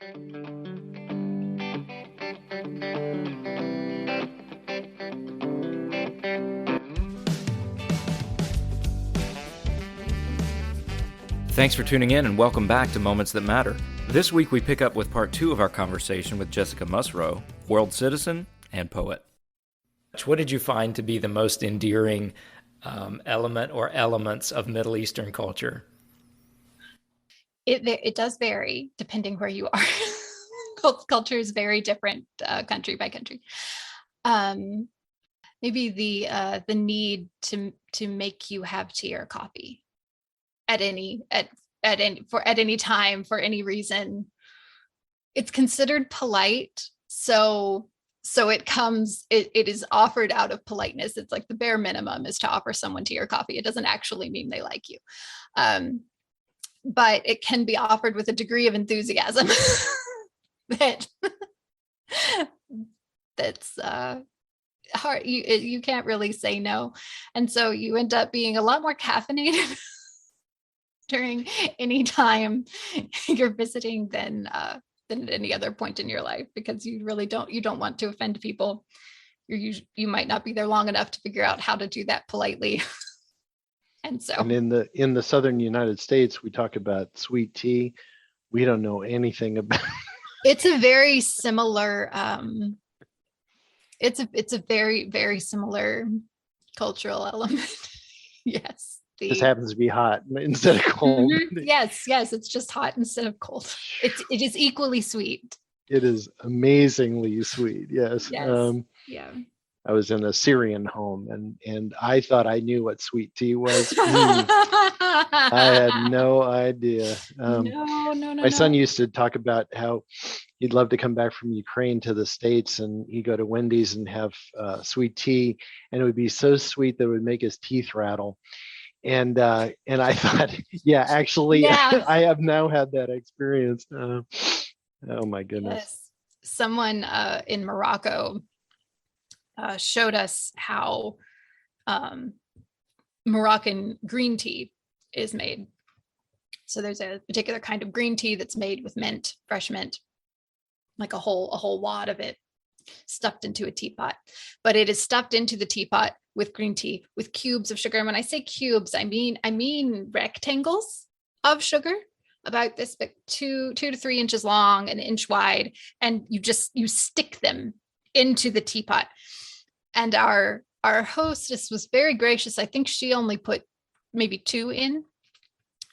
Thanks for tuning in and welcome back to Moments That Matter. This week we pick up with part 2 of our conversation with Jessica Mussro, world citizen and poet. What did you find to be the most endearing element or elements of Middle Eastern culture? It does vary depending where you are. Culture is very different country by country. Maybe the need to make you have tea or coffee at any time for any reason. It's considered polite, so it is offered out of politeness. It's like the bare minimum is to offer someone tea or coffee. It doesn't actually mean they like you, but it can be offered with a degree of enthusiasm that's hard. You can't really say no, and so you end up being a lot more caffeinated during any time you're visiting than at any other point in your life, because you don't want to offend people. You might not be there long enough to figure out how to do that politely. And in the southern United States, we talk about sweet tea. We don't know anything about it's a very similar it's a very, very similar cultural element. Yes. Just happens to be hot instead of cold. Mm-hmm. Yes, it's just hot instead of cold. It is equally sweet. It is amazingly sweet. Yes. Yeah. I was in a Syrian home and I thought I knew what sweet tea was. I had no idea. No. My son used to talk about how he'd love to come back from Ukraine to the States, and he'd go to Wendy's and have sweet tea, and it would be so sweet that it would make his teeth rattle. And I thought, actually, I have now had that experience. Oh my goodness. Yes. Someone in Morocco showed us how Moroccan green tea is made. So there's a particular kind of green tea that's made with mint, fresh mint, like a whole wad of it stuffed into a teapot. But it is stuffed into the teapot with green tea with cubes of sugar. And when I say cubes, I mean rectangles of sugar, about this big, 2 to 3 inches long, an inch wide, and you stick them into the teapot. And our hostess was very gracious. I think she only put maybe 2 in.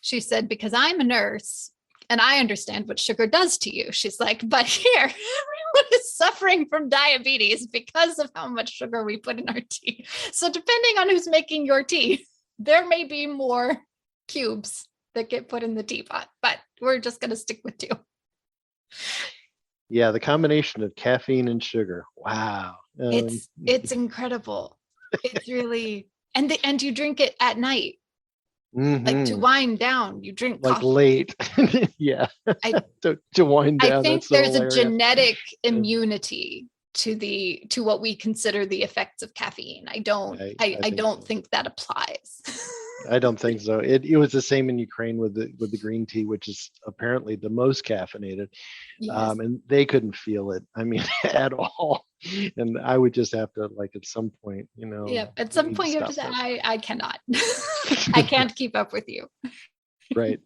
She said, because I'm a nurse and I understand what sugar does to you. She's like, but here, everyone is suffering from diabetes because of how much sugar we put in our tea. So depending on who's making your tea, there may be more cubes that get put in the teapot, but we're just going to stick with 2. Yeah, the combination of caffeine and sugar. Wow. It's incredible. It's really, and you drink it at night. Mm-hmm. Like to wind down, you drink like coffee. Late. Yeah. to wind down. I think there's a genetic immunity to what we consider the effects of caffeine. I don't think that applies. I don't think so. It was the same in Ukraine with the green tea, which is apparently the most caffeinated. Yes. And they couldn't feel it. I mean, at all. And I would just have to, like, at some point, Yeah, at some point you have to say, I cannot. I can't keep up with you. Right.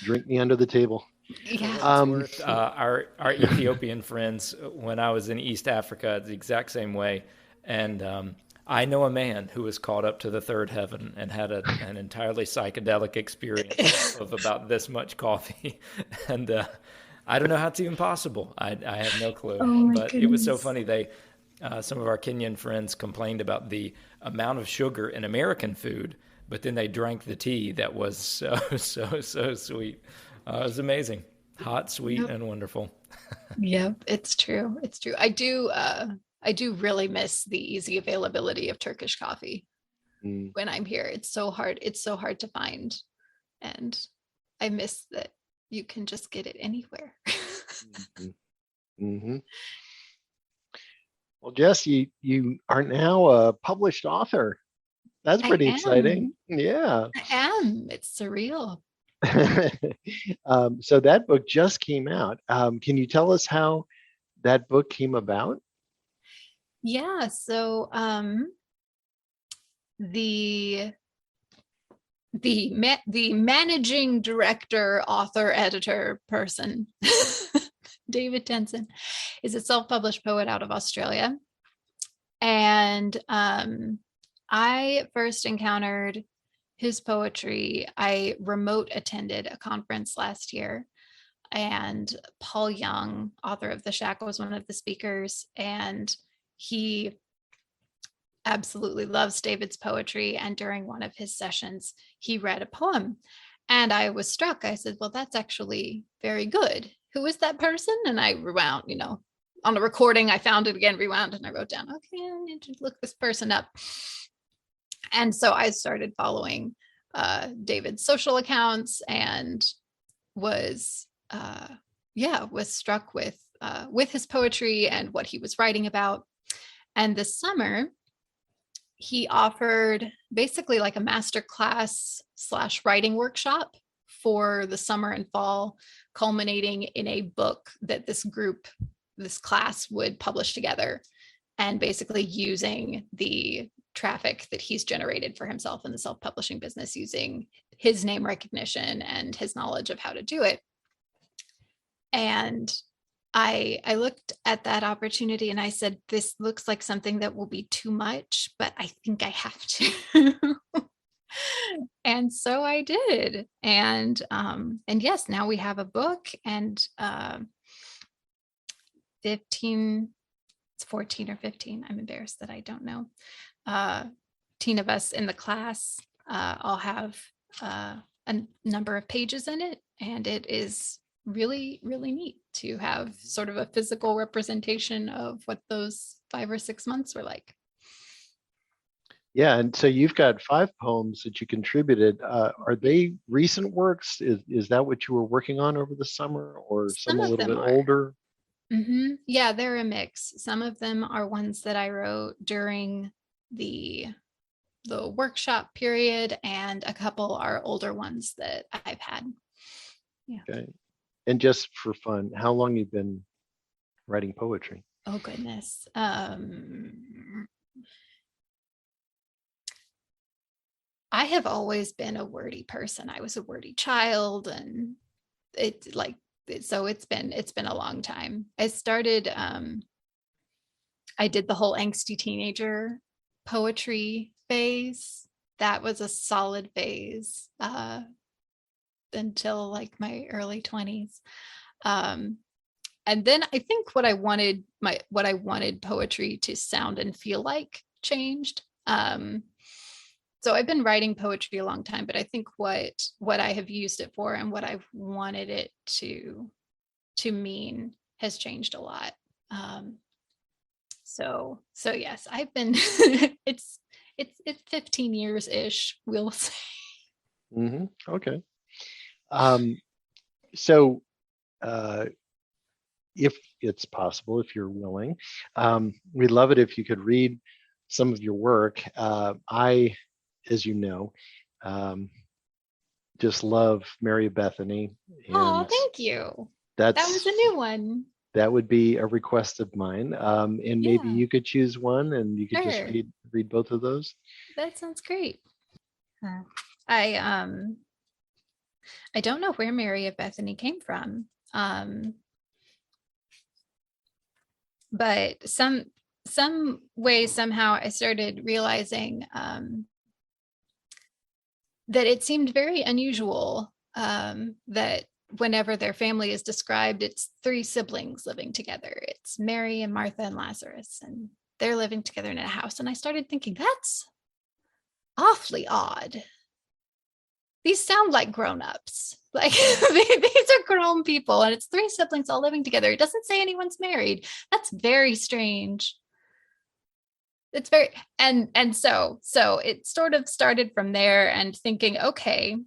Drink me under the table. Yeah. Our Ethiopian friends, when I was in East Africa, the exact same way. And I know a man who was caught up to the third heaven and had an entirely psychedelic experience of about this much coffee. And I don't know how it's even possible. I have no clue. But goodness. It was so funny. Some of our Kenyan friends complained about the amount of sugar in American food, but then they drank the tea that was so sweet. It was amazing. Hot, sweet, and wonderful. Yep, it's true. It's true. I do really miss the easy availability of Turkish coffee when I'm here. It's so hard. It's so hard to find. And I miss that you can just get it anywhere. Mm-hmm. Well, Jess, you are now a published author. That's pretty exciting. Yeah. I am. It's surreal. So that book just came out. Can you tell us how that book came about? Yeah, so the the managing director, author, editor person, David Tenson, is a self-published poet out of Australia. And I first encountered his poetry. I remote attended a conference last year, and Paul Young, author of The Shack, was one of the speakers. And he absolutely loves David's poetry. And during one of his sessions, he read a poem. And I was struck. I said, well, that's actually very good. Who is that person? And I rewound, on the recording, I found it again, rewound, and I wrote down, okay, I need to look this person up. And so I started following David's social accounts and was, was struck with his poetry and what he was writing about. And this summer, he offered basically like a master class / writing workshop for the summer and fall, culminating in a book that this class would publish together, and basically using the traffic that he's generated for himself in the self-publishing business, using his name recognition and his knowledge of how to do it. And I looked at that opportunity and I said, this looks like something that will be too much, but I think I have to. And so I did. And yes, now we have a book, and 15, it's 14 or 15. I'm embarrassed that I don't know. 10 of us in the class all have a number of pages in it, and it is really, really neat to have sort of a physical representation of what those 5 or 6 months were like. Yeah, and so you've got 5 poems that you contributed. Are they recent works? Is that what you were working on over the summer, or some Some a of little them bit are. older? Yeah, they're a mix. Some of them are ones that I wrote during the workshop period, and a couple are older ones that I've had. Yeah. Okay. And just for fun, how long you've been writing poetry? Oh goodness. I have always been a wordy person. I was a wordy child, and so it's been a long time. I started I did the whole angsty teenager poetry phase. That was a solid phase until like my early 20s. And then I think what I wanted poetry to sound and feel like changed. So I've been writing poetry a long time, but I think what I have used it for and what I've wanted it to mean has changed a lot. So yes, I've been it's 15 years ish, we'll say. Okay. So if it's possible, if you're willing, we'd love it if you could read some of your work. I, as you know, just love Mary of Bethany, Oh, and thank you. That was that's a new one. that would be a request of mine. And maybe Yeah, you could choose one, and you could just sure. read both of those. That sounds great. I I don't know where Mary of Bethany came from. But some way, somehow I started realizing that it seemed very unusual that whenever their family is described, it's 3 siblings living together. It's Mary and Martha and Lazarus, and they're living together in a house. And I started thinking, that's awfully odd. These sound like grown-ups. Like these are grown people, and it's 3 siblings all living together. It doesn't say anyone's married. That's very strange. It's very, and so it sort of started from there, and thinking, okay,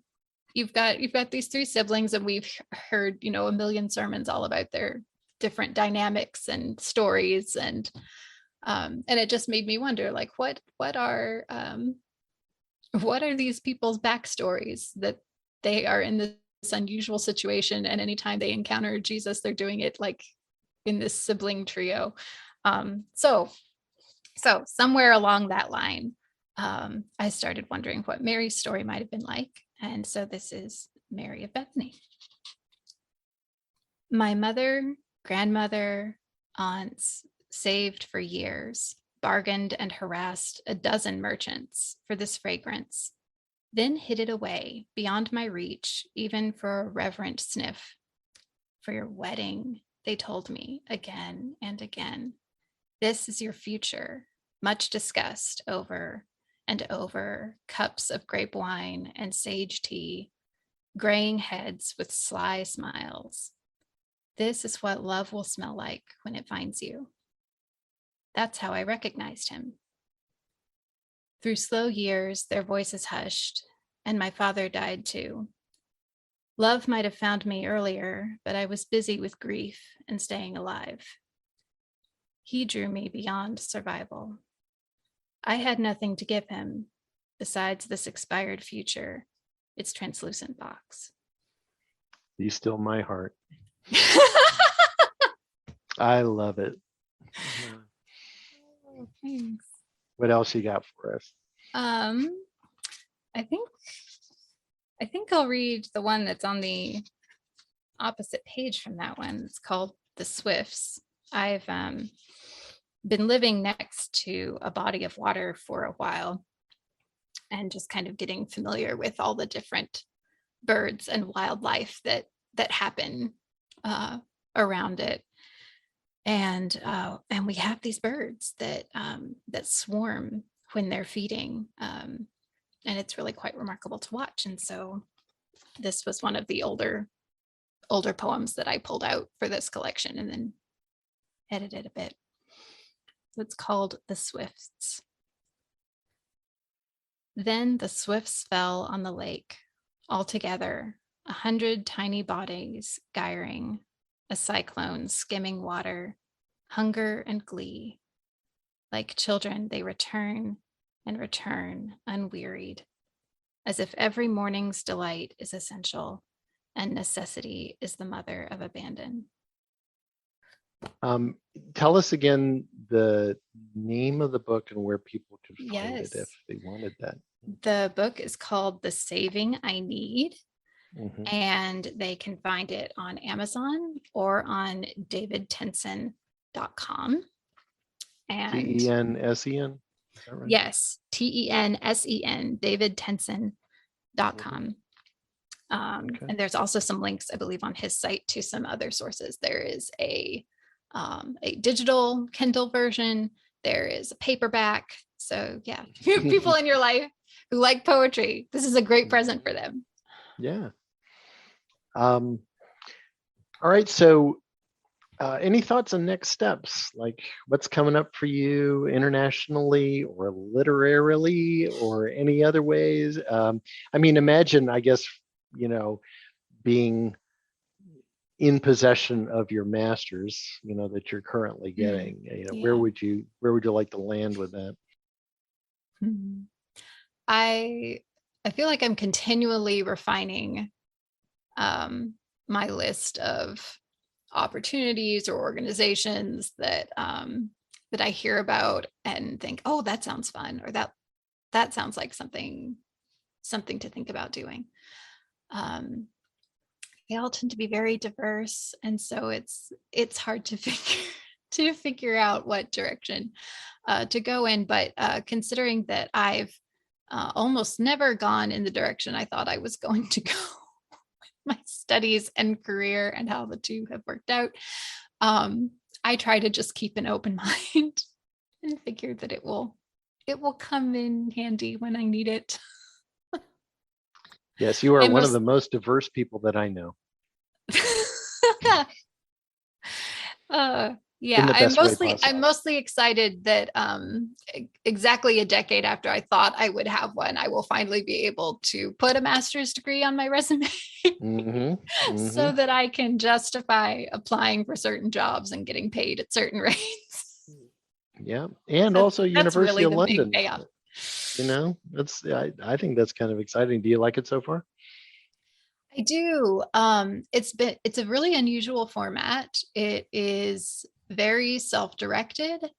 you've got these 3 siblings, and we've heard a million sermons all about their different dynamics and stories, and it just made me wonder, like, what are these people's backstories that they are in this unusual situation, and anytime they encounter Jesus, they're doing it like in this sibling trio. So somewhere along that line, I started wondering what Mary's story might have been like. And so this is Mary of Bethany. My mother, grandmother, aunts saved for years, bargained and harassed a dozen merchants for this fragrance, then hid it away beyond my reach, even for a reverent sniff. For your wedding, they told me again and again. This is your future, much discussed over and over cups of grape wine and sage tea, graying heads with sly smiles. This is what love will smell like when it finds you. That's how I recognized him. Through slow years, their voices hushed, and my father died too. Love might have found me earlier, but I was busy with grief and staying alive. He drew me beyond survival. I had nothing to give him besides this expired future, its translucent box. Be still my heart. I love it. Oh, thanks. What else you got for us? I think I'll read the one that's on the opposite page from that one. It's called The Swifts. I've been living next to a body of water for a while and just kind of getting familiar with all the different birds and wildlife that happen around it. And we have these birds that swarm when they're feeding, and it's really quite remarkable to watch. And so this was one of the older poems that I pulled out for this collection and then edited a bit. So it's called The Swifts. Then the swifts fell on the lake, all together, 100 tiny bodies gyring, a cyclone skimming water, hunger and glee. Like children, they return and return, unwearied, as if every morning's delight is essential and necessity is the mother of abandon. Tell us again the name of the book and where people could find Yes. it if they wanted that. The book is called The Saving I Need, Mhm. and they can find it on Amazon or on davidtensen.com. And Tensen, is that right? yes, Tensen, davidtensen.com. Okay. And there's also some links, I believe, on his site to some other sources. There is a digital Kindle version. There is a paperback. So yeah, people in your life who like poetry, this is a great present for them. Yeah. All right. So any thoughts on next steps? Like what's coming up for you internationally or literarily or any other ways? I mean, imagine, I guess, being in possession of your masters, that you're currently getting. Yeah. Where would you like to land with that? I feel like I'm continually refining my list of opportunities or organizations that I hear about and think, oh, that sounds fun, or that sounds like something to think about doing. They all tend to be very diverse, and so it's hard to figure out what direction to go in. But considering that I've almost never gone in the direction I thought I was going to go my studies and career and how the two have worked out, I try to just keep an open mind and figure that it will come in handy when I need it. Yes, you are one of the most diverse people that I know. Yeah, I'm mostly excited that exactly a decade after I thought I would have one, I will finally be able to put a master's degree on my resume so that I can justify applying for certain jobs and getting paid at certain rates. Yeah, and also University of London. Big payoff. I think that's kind of exciting. Do you like it so far? I do. It's a really unusual format. It is very self-directed,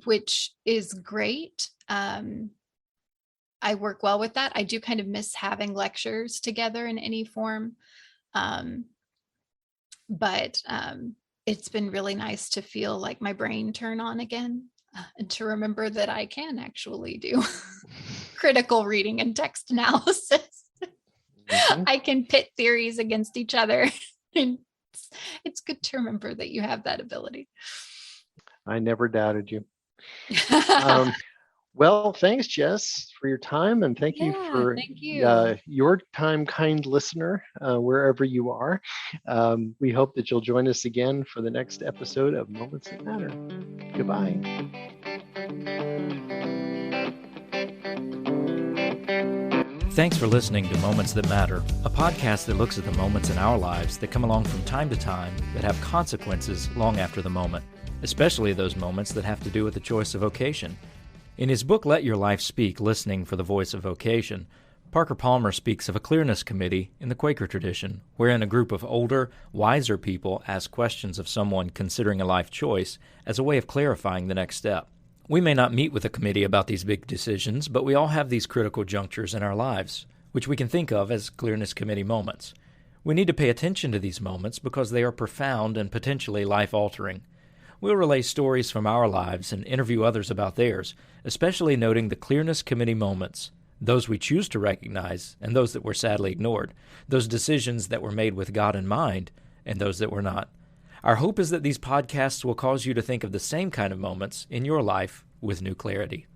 which is great. I work well with that. I do kind of miss having lectures together in any form. Um, but it's been really nice to feel like my brain turn on again, and to remember that I can actually do critical reading and text analysis. Mhm. I can pit theories against each other. And it's good to remember that you have that ability. I never doubted you. Well, thanks, Jess, for your time, and thank you Yeah, for thank you. your time, kind listener, wherever you are. We hope that you'll join us again for the next episode of Moments That Matter. Goodbye. Thanks for listening to Moments That Matter, a podcast that looks at the moments in our lives that come along from time to time that have consequences long after the moment, especially those moments that have to do with the choice of vocation. In his book, Let Your Life Speak, Listening for the Voice of Vocation, Parker Palmer speaks of a clearness committee in the Quaker tradition, wherein a group of older, wiser people ask questions of someone considering a life choice as a way of clarifying the next step. We may not meet with a committee about these big decisions, but we all have these critical junctures in our lives, which we can think of as clearness committee moments. We need to pay attention to these moments because they are profound and potentially life-altering. We'll relay stories from our lives and interview others about theirs, especially noting the clearness committee moments, those we choose to recognize and those that were sadly ignored, those decisions that were made with God in mind and those that were not. Our hope is that these podcasts will cause you to think of the same kind of moments in your life with new clarity.